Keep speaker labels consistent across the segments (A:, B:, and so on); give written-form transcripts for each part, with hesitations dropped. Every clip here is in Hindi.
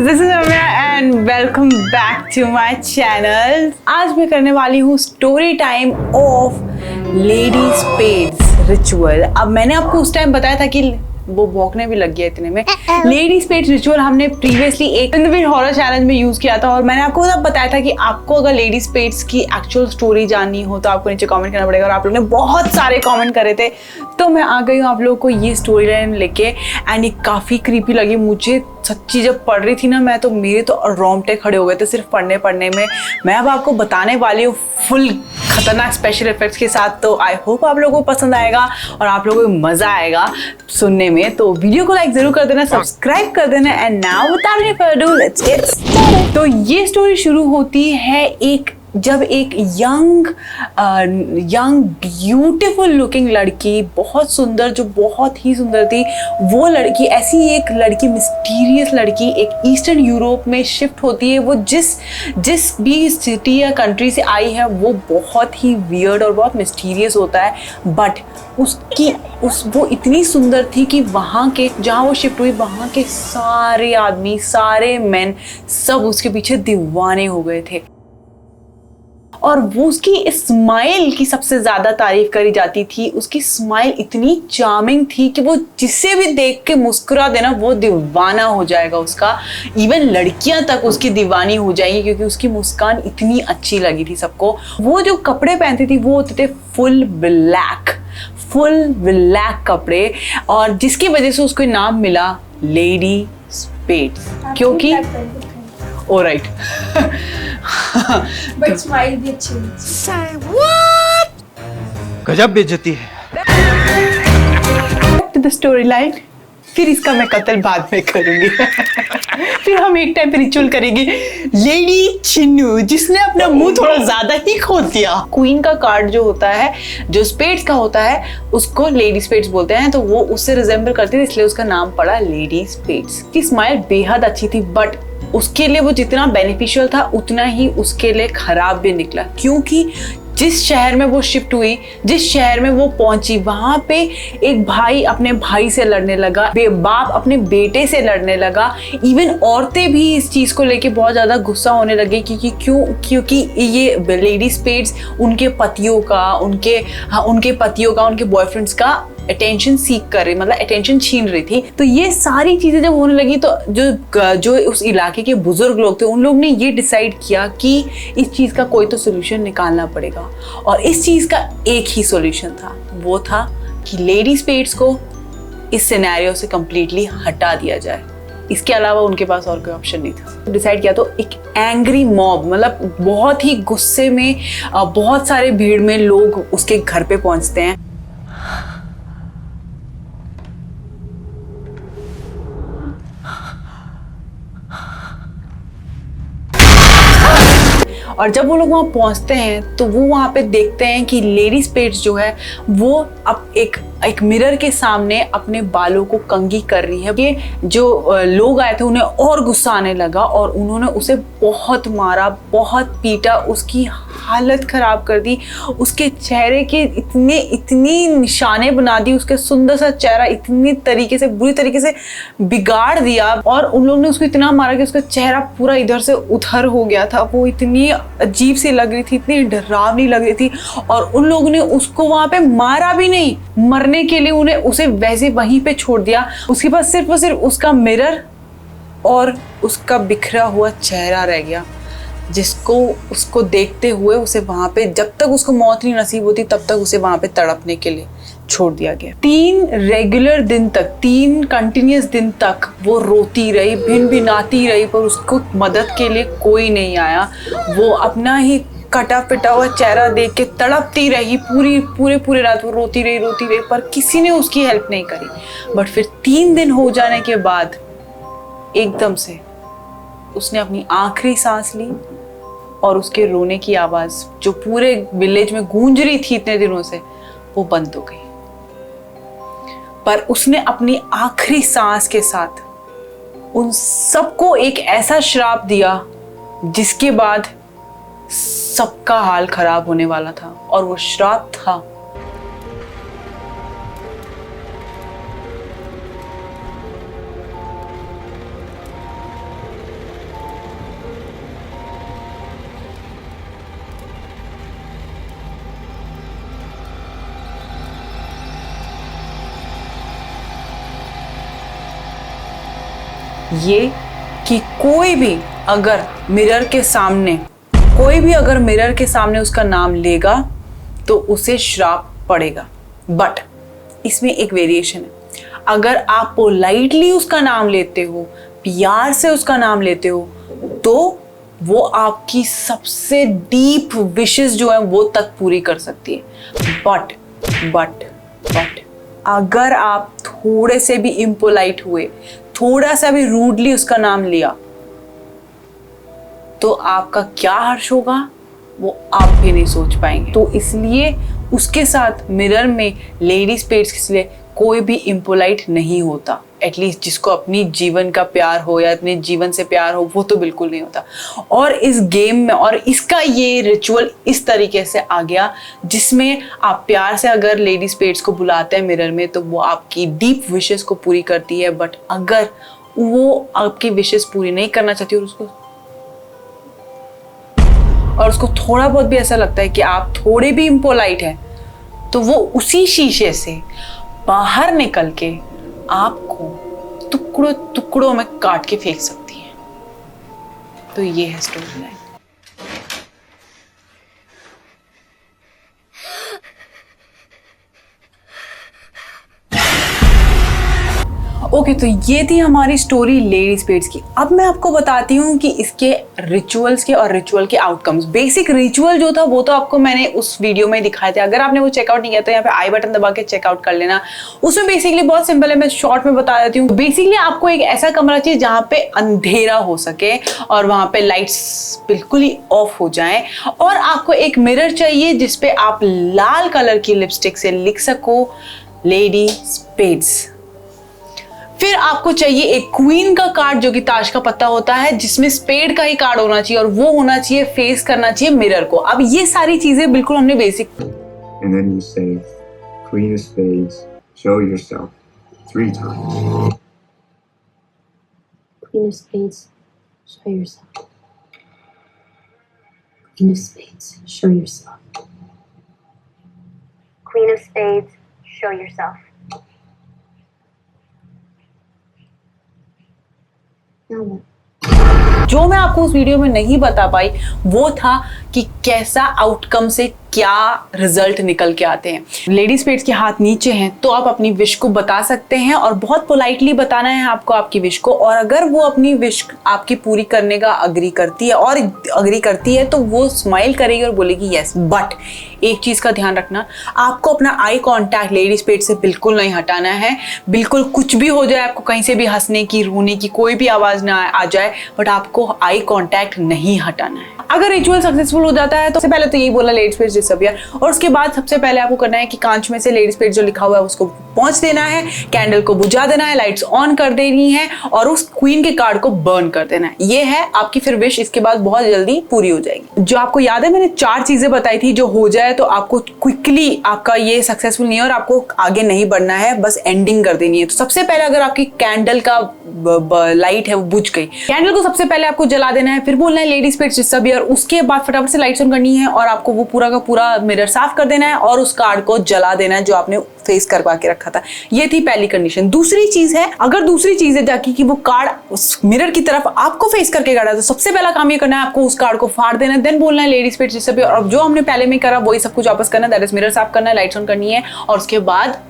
A: This is Ramya and welcome back to my channel. आज मैं करने वाली हूँ story time of lady spades ritual. अब मैंने आपको उस टाइम बताया था कि वो भौंकने भी लग गया इतने में। लेडी स्पेड्स रिचुअल हमने प्रीवियसली एक हॉरर चैलेंज में यूज किया था और मैंने आपको तब बताया था कि आपको अगर लेडी स्पेड्स की एक्चुअल स्टोरी जाननी हो तो आपको नीचे कमेंट करना पड़ेगा और आप लोगों ने बहुत सारे कमेंट करे थे, तो मैं आ गई हूँ आप लोगों को ये स्टोरी लाइन लेके। एंड ये काफ़ी क्रीपी लगी मुझे सच्ची। जब पढ़ रही थी ना मैं, तो मेरे तो रोंगटे खड़े हो गए थे सिर्फ पढ़ने में। मैं अब आपको बताने वाली हूँ फुल खतरनाक स्पेशल इफेक्ट्स के साथ, तो आई होप आप लोगों को पसंद आएगा और आप लोगों को मज़ा आएगा सुनने में। तो वीडियो को लाइक जरूर कर देना, सब्सक्राइब कर देना। And now without any further ado let's get started. तो ये स्टोरी शुरू होती है जब एक यंग ब्यूटीफुल लुकिंग लड़की, बहुत सुंदर, जो बहुत ही सुंदर थी, वो लड़की, ऐसी एक लड़की, मिस्टीरियस लड़की एक ईस्टर्न यूरोप में शिफ्ट होती है। वो जिस भी सिटी या कंट्री से आई है वो बहुत ही वियर्ड और बहुत मिस्टीरियस होता है। बट वो इतनी सुंदर थी कि वहाँ के, जहाँ वो शिफ्ट हुई, वहाँ के सारे आदमी, सारे मेन सब उसके पीछे दीवाने हो गए थे। और वो उसकी स्माइल की सबसे ज़्यादा तारीफ करी जाती थी। उसकी स्माइल इतनी चार्मिंग थी कि वो जिसे भी देख के मुस्कुरा देना वो दीवाना हो जाएगा उसका। इवन लड़कियां तक उसकी दीवानी हो जाएंगी क्योंकि उसकी मुस्कान इतनी अच्छी लगी थी सबको। वो जो कपड़े पहनती थी वो होते थे फुल ब्लैक कपड़े, और जिसकी वजह से उसको नाम मिला लेडी स्पेड्स। क्योंकि ऑलराइट
B: बट स्माइल भी अच्छी है।
C: गजब बेइज्जती है।
A: टू द स्टोरी लाइन, फिर इसका मैं कत्ल बाद में करूंगी। फिर हम एक टाइम पे रिचुअल करेंगे लेडी चिन्नू, जिसने अपना मुंह थोड़ा ज्यादा ही खोल दिया। क्वीन का कार्ड जो होता है, जो स्पेड्स का होता है, उसको लेडी स्पेड्स बोलते हैं, तो वो उससे रिजेंबल करती थी, इसलिए उसका नाम पड़ा लेडी स्पेड्स। की स्माइल बेहद अच्छी थी, बट उसके लिए वो जितना बेनिफिशियल था उतना ही उसके लिए खराब भी निकला। क्योंकि जिस शहर में वो शिफ्ट हुई, जिस शहर में वो पहुंची, वहां पे एक भाई अपने भाई से लड़ने लगा, बाप अपने बेटे से लड़ने लगा। इवन औरतें भी इस चीज को लेके बहुत ज्यादा गुस्सा होने लगी क्योंकि ये लेडी स्पेड्स उनके पतियों का, उनके बॉयफ्रेंड्स का अटेंशन सीख कर रही, मतलब अटेंशन छीन रही थी। तो ये सारी चीजें जब होने लगी तो जो उस इलाके के बुजुर्ग लोग थे, उन लोग ने ये डिसाइड किया कि इस चीज का कोई तो सोल्यूशन निकालना पड़ेगा। और इस चीज का एक ही सोल्यूशन था, वो था कि लेडी स्पेड्स को इस सिनेरियो से कंप्लीटली हटा दिया जाए। इसके अलावा उनके पास और कोई ऑप्शन नहीं था। डिसाइड किया तो एक एंग्री मॉब, मतलब बहुत ही गुस्से में बहुत सारे भीड़ में लोग उसके घर पे पहुंचते हैं। और जब वो लोग वहाँ पहुँचते हैं तो वो वहाँ पे देखते हैं कि लेडी स्पेड्स जो है वो अब एक मिरर के सामने अपने बालों को कंघी कर रही है। ये जो लोग आए थे उन्हें और गुस्सा आने लगा और उन्होंने उसे बहुत मारा, बहुत पीटा, उसकी हालत खराब कर दी। उसके चेहरे के इतनी निशाने बना दी, उसके सुंदर सा चेहरा इतनी तरीके से, बुरी तरीके से बिगाड़ दिया। और उन लोगों ने उसको इतना मारा कि उसका चेहरा पूरा इधर से उधर हो गया था। वो इतनी अजीब सी लग रही थी, इतनी डरावनी लग रही थी। और उन लोगों ने उसको वहां पे मारा भी नहीं, मरने के लिए उसे वैसे वहीं पे छोड़ दिया। उसके पास सिर्फ और सिर्फ उसका मिरर और उसका बिखरा हुआ चेहरा रह गया, जिसको उसको देखते हुए उसे वहां पे, जब तक उसको मौत नहीं नसीब होती तब तक उसे वहां पे तड़पने के लिए छोड़ दिया गया। 3 कंटिन्यूअस दिन तक वो रोती रही, भिन-भिनाती रही, पर उसको मदद के लिए कोई नहीं आया। वो अपना ही कटा पिटा हुआ चेहरा देख के तड़पती रही, पूरे रात वो रोती रही, पर किसी ने उसकी हेल्प नहीं करी। बट फिर 3 दिन हो जाने के बाद एकदम से उसने अपनी आखिरी सांस ली और उसके रोने की आवाज जो पूरे विलेज में गूंज रही थी इतने दिनों से, वो बंद हो गई। पर उसने अपनी आखिरी सांस के साथ उन सबको एक ऐसा श्राप दिया जिसके बाद सबका हाल खराब होने वाला था। और वो श्राप था ये कि कोई भी अगर मिरर के सामने उसका नाम लेगा तो उसे श्राप पड़ेगा। बट इसमें एक वेरिएशन है, अगर आप पोलाइटली उसका नाम लेते हो, प्यार से उसका नाम लेते हो, तो वो आपकी सबसे डीप विशेस जो है वो तक पूरी कर सकती है। बट अगर आप थोड़े से भी इम्पोलाइट हुए, थोड़ा सा भी रूडली उसका नाम लिया, तो आपका क्या हर्ष होगा वो आप भी नहीं सोच पाएंगे। तो इसलिए उसके साथ मिरर में लेडी स्पेड्स के लिए कोई भी इम्पोलाइट नहीं होता। एटलीस्ट जिसको अपनी जीवन का प्यार हो या अपने जीवन से प्यार हो, वो तो बिल्कुल नहीं होता। और इस गेम में और इसका ये रिचुअल इस तरीके से आ गया, जिसमें आप प्यार से अगर लेडी स्पेड्स को बुलाते हैं मिरर में, तो वो आपकी डीप विशेस को पूरी करती है। बट अगर वो आपकी विशेस पूरी नहीं करना चाहती और उसको थोड़ा बहुत भी ऐसा लगता है कि आप थोड़े भी इम्पोलाइट हैं, तो वो उसी शीशे से बाहर निकल के आपको टुकड़ों टुकड़ों में काट के फेंक सकती है। तो ये है स्टोरी लाइन। ओके, तो ये थी हमारी स्टोरी लेडी स्पेड्स की। अब मैं आपको बताती हूँ कि इसके रिचुअल्स के और रिचुअल के आउटकम्स। बेसिक रिचुअल जो था वो तो आपको मैंने उस वीडियो में दिखाए थे। अगर आपने वो चेकआउट नहीं किया तो यहाँ पे आई बटन दबा के चेकआउट कर लेना। उसमें बेसिकली बहुत सिंपल है, मैं शॉर्ट में बता देती हूँ। बेसिकली आपको एक ऐसा कमरा चाहिए जहाँ पे अंधेरा हो सके और वहाँ पे लाइट्स बिल्कुल ही ऑफ हो जाए, और आपको एक मिरर चाहिए जिसपे आप लाल कलर की लिपस्टिक से लिख सको लेडी स्पेड्स। फिर आपको चाहिए एक क्वीन का कार्ड जो कि ताश का पत्ता होता है, जिसमें स्पेड का ही कार्ड होना चाहिए और वो होना चाहिए, फेस करना चाहिए मिरर को। अब ये सारी चीजें बिल्कुल हमने basic.
B: And then you say, Queen of Spades, show yourself 3 times.
C: Queen of Spades, show yourself. Queen of Spades, show yourself.
D: Queen of Spades, show yourself.
C: Now what?
A: जो मैं आपको उस वीडियो में नहीं बता पाई वो था कि कैसा आउटकम से क्या रिजल्ट निकल के आते हैं। लेडी स्पेड्स के हाथ नीचे हैं तो आप अपनी विश को बता सकते हैं और बहुत पोलाइटली बताना है आपको आपकी विश को। और अगर वो अपनी विश आपकी पूरी करने का अग्री करती है तो वो स्माइल करेगी और बोलेगी यस। बट एक चीज का ध्यान रखना, आपको अपना आई कांटेक्ट लेडी स्पेड से बिल्कुल नहीं हटाना है। बिल्कुल कुछ भी हो जाए, आपको कहीं से भी हंसने की, रोने की कोई भी आवाज ना आ जाए, बट आपको आई कांटेक्ट नहीं हटाना है। अगर रिचुअल सक्सेसफुल हो जाता है तो सबसे पहले तो यही बोला लेडी स्पेड डिसअपियर, और उसके बाद सबसे पहले आपको करना है कि कांच में से लेडी स्पेड जो लिखा हुआ है उसको पहुंच देना है, कैंडल को बुझा देना है, लाइट्स ऑन कर देनी है और उस क्वीन के कार्ड को बर्न कर देना है। ये है आपकी फिर विश, इसके बाद बहुत जल्दी पूरी हो जाएगी। जो आपको याद है मैंने 4 चीजें बताई थी, जो हो जाए तो आपको क्विकली आपका ये सक्सेसफुल नहीं है और आपको आगे नहीं बढ़ना है, बस एंडिंग कर देनी है। तो सबसे पहले अगर आपकी कैंडल का लाइट है वो बुझ गई, कैंडल को सबसे पहले आपको जला देना है, फिर बोलना है लेडी स्पेड डिसअपियर, उसके बाद फटाफट से लाइट्स ऑन करनी है और आपको वो पूरा का पूरा मिरर साफ कर देना है और उस कार्ड को जला देना है जो आपने फेस करवा के रखा था। ये थी पहली कंडीशन। दूसरी चीज है, अगर दूसरी चीज है जाकी कि वो कार्ड उस मिरर की तरफ आपको फेस करके गाड़ा, तो सबसे पहला काम ये करना है आपको उस कार्ड को फाड़ देना है, देन बोलना है लेडी स्पेड डिसअपियर। और जो हमने पहले में करा वही सब कुछ वापस करना है, दैट इज मिरर साफ करना है, लाइट्स ऑन करनी है और उसके बाद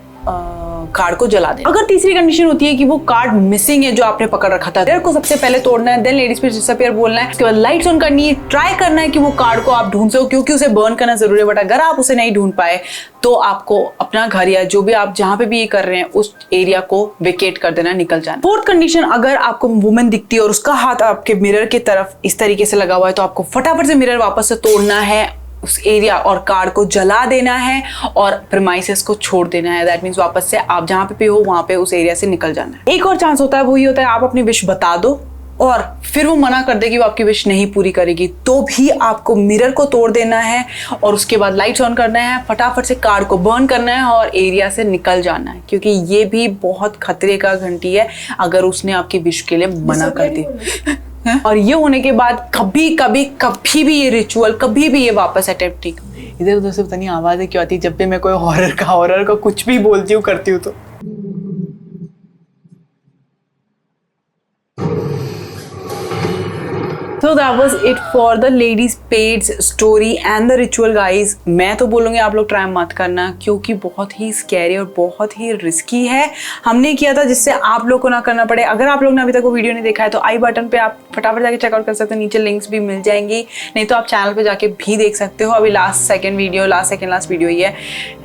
A: कार्ड को जला दें। अगर तीसरी कंडीशन होती है कि वो कार्ड मिसिंग है जो आपने पकड़ रखा था, मिरर को सबसे पहले तोड़ना है, देन लेडी स्पेड डिसअपियर बोलना है, उसके बाद लाइट्स ऑन करनी है, ट्राई करना है कि वो कार्ड को आप ढूंढ सको, क्योंकि उसे बर्न करना जरूरी है। बट अगर आप उसे नहीं ढूंढ पाए तो आपको अपना घर या जो भी आप जहां पे भी ये कर रहे हैं उस एरिया को वेकेट कर देना, निकल जाना। फोर्थ कंडीशन, अगर आपको वुमेन दिखती है और उसका हाथ आपके मिरर की तरफ इस तरीके से लगा हुआ है तो आपको फटाफट से मिरर वापस से तोड़ना है, उस एरिया और कार्ड को जला देना है और प्रीमाइसेस को छोड़ देना है। दैट मींस वापस से आप जहां पे भी हो वहां पे उस एरिया से निकल जाना है। एक और चांस होता है, वो ये होता है आप अपनी विश बता दो और फिर वो मना कर दे कि वो आपकी विश नहीं पूरी करेगी, तो भी आपको मिरर को तोड़ देना है और उसके बाद लाइट्स ऑन करना है, फटाफट से कार्ड को बर्न करना है और एरिया से निकल जाना है, क्योंकि ये भी बहुत खतरे का घंटी है अगर उसने आपकी विश के लिए मना कर दी। और ये होने के बाद कभी भी ये रिचुअल कभी भी ये वापस अटेम्प्ट नहीं। इधर उधर से पता नहीं आवाजें क्यों आती है जब भी मैं कोई हॉरर का कुछ भी बोलती हूँ करती हूँ तो। So that was it for the ladies page story and the ritual guys. मैं तो बोलूँगी आप लोग ट्राई मत करना क्योंकि बहुत ही स्कैरी और बहुत ही रिस्की है। हमने किया था जिससे आप लोग को ना करना पड़े। अगर आप लोग ने अभी तक वो वीडियो नहीं देखा है तो आई बटन पे आप फटाफट जाके चेकआउट कर सकते हो, नीचे लिंक्स भी मिल जाएंगी, नहीं तो आप चैनल पे जाके भी देख सकते हो। अभी लास्ट वीडियो ही है।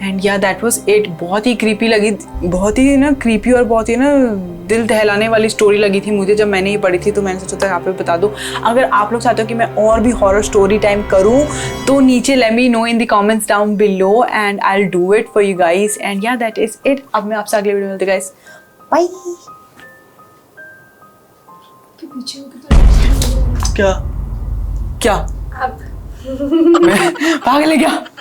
A: एंड या दैट वाज इट। बहुत ही क्रीपी लगी, बहुत ही ना क्रीपी और बहुत ही ना दिल दहलाने वाली स्टोरी लगी थी मुझे जब मैंने ये पढ़ी थी, तो मैंने सोचा था आप पे बता दूं। अगर आप लोग चाहते हो कि मैं और भी हॉरर स्टोरी टाइम करूं तो नीचे let me know in the comments down below and I will do it for you guys. And या दैट इज इट। अब मैं आपसे अगले वीडियो में मिलती हूं गाइस, बाय। क्या क्या
C: अब
A: पागल है क्या?